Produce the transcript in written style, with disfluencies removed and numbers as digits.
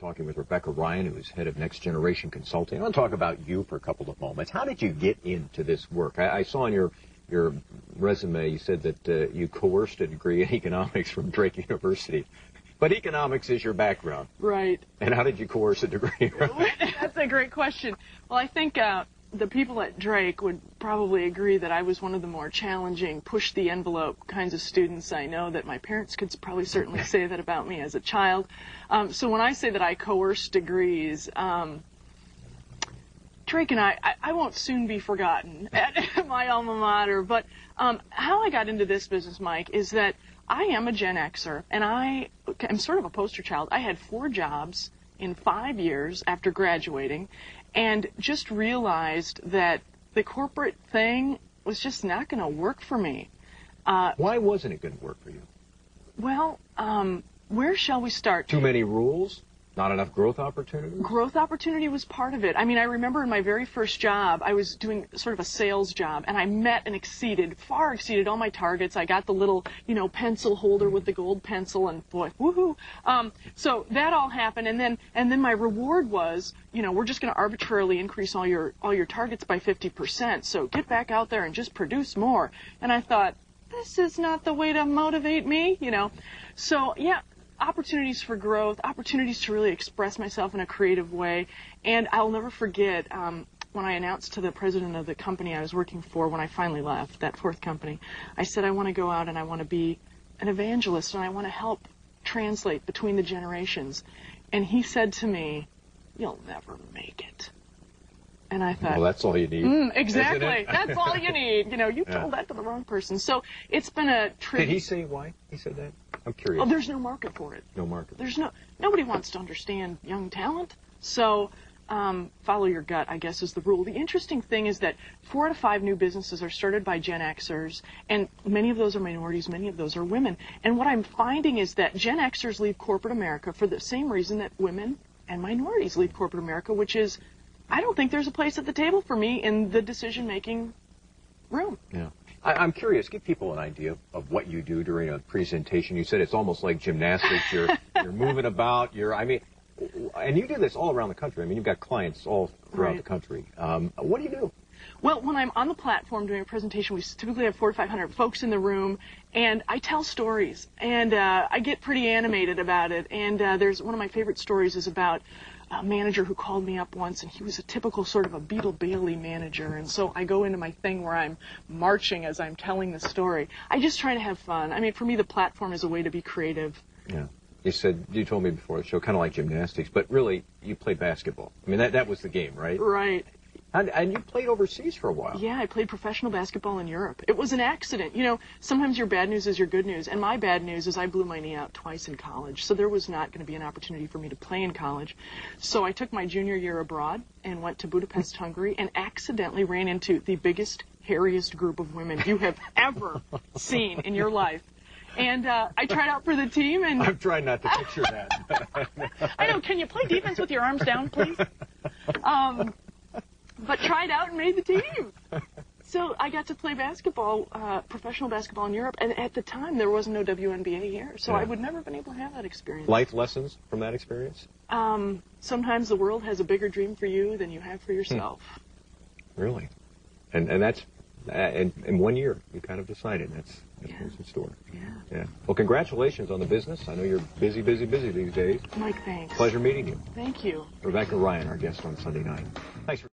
talking with Rebecca Ryan, who is head of Next Generation Consulting. I want to talk about you for a couple of moments. How did you get into this work? I saw in your resume you said that you coerced a degree in economics from Drake University. But economics is your background. Right. And how did you coerce a degree? That's a great question. Well, I think the people at Drake would probably agree that I was one of the more challenging, push-the-envelope kinds of students. I know that my parents could probably certainly say that about me as a child. So when I say that I coerced degrees, Drake and I won't soon be forgotten at my alma mater. But how I got into this business, Mike, is that I am a Gen Xer, and I am sort of a poster child. I had 4 jobs in 5 years after graduating, and just realized that the corporate thing was just not going to work for me. Why wasn't it going to work for you? Well, where shall we start? Too many rules? Not enough growth opportunity? Growth opportunity was part of it. I mean, I remember in my very first job, I was doing sort of a sales job, and I met and far exceeded all my targets. I got the little, pencil holder with the gold pencil, and boy, woohoo. So that all happened, and then my reward was, we're just going to arbitrarily increase all your targets by 50%. So get back out there and just produce more. And I thought, this is not the way to motivate me, So yeah. Opportunities for growth, opportunities to really express myself in a creative way. And I'll never forget when I announced to the president of the company I was working for when I finally left, that 4th company, I said I want to go out and I want to be an evangelist and I want to help translate between the generations. And he said to me, "You'll never make it." And I thought, well, that's all you need. Exactly. That's all you need. You told that to the wrong person. So it's been a trip. Did he say why he said that? I'm curious. Oh, there's no market for it. No market. Nobody wants to understand young talent. So follow your gut, I guess, is the rule. The interesting thing is that 4 out of 5 new businesses are started by Gen Xers, and many of those are minorities, many of those are women. And what I'm finding is that Gen Xers leave corporate America for the same reason that women and minorities leave corporate America, which is, I don't think there's a place at the table for me in the decision-making room. Yeah. I'm curious. Give people an idea of what you do during a presentation. You said it's almost like gymnastics. You're moving about. And you do this all around the country. I mean, you've got clients all throughout the country. What do you do? Well, when I'm on the platform doing a presentation, we typically have 400 to 500 folks in the room, and I tell stories, and I get pretty animated about it. And there's one of my favorite stories is about a manager who called me up once, and he was a typical sort of a Beetle Bailey manager, and so I go into my thing where I'm marching as I'm telling the story. I just try to have fun. I mean, for me, the platform is a way to be creative. Yeah. You told me before the show, kind of like gymnastics, but really, you played basketball. I mean, that was the game, right? Right. And you played overseas for a while. Yeah, I played professional basketball in Europe. It was an accident. Sometimes your bad news is your good news. And my bad news is I blew my knee out twice in college. So there was not going to be an opportunity for me to play in college. So I took my junior year abroad and went to Budapest, Hungary, and accidentally ran into the biggest, hairiest group of women you have ever seen in your life. And I tried out for the team, and I'm trying not to picture that. I know. Can you play defense with your arms down, please? But tried out and made the team. So I got to play basketball, professional basketball in Europe, and at the time there was no WNBA here, so I would never have been able to have that experience. Life lessons from that experience? Sometimes the world has a bigger dream for you than you have for yourself. Really? And that's in 1 year you kind of decided that's what's in store. Yeah. Well, congratulations on the business. I know you're busy these days. Mike, thanks. Pleasure meeting you. Thank you. Rebecca Ryan, our guest on Sunday night. Thanks for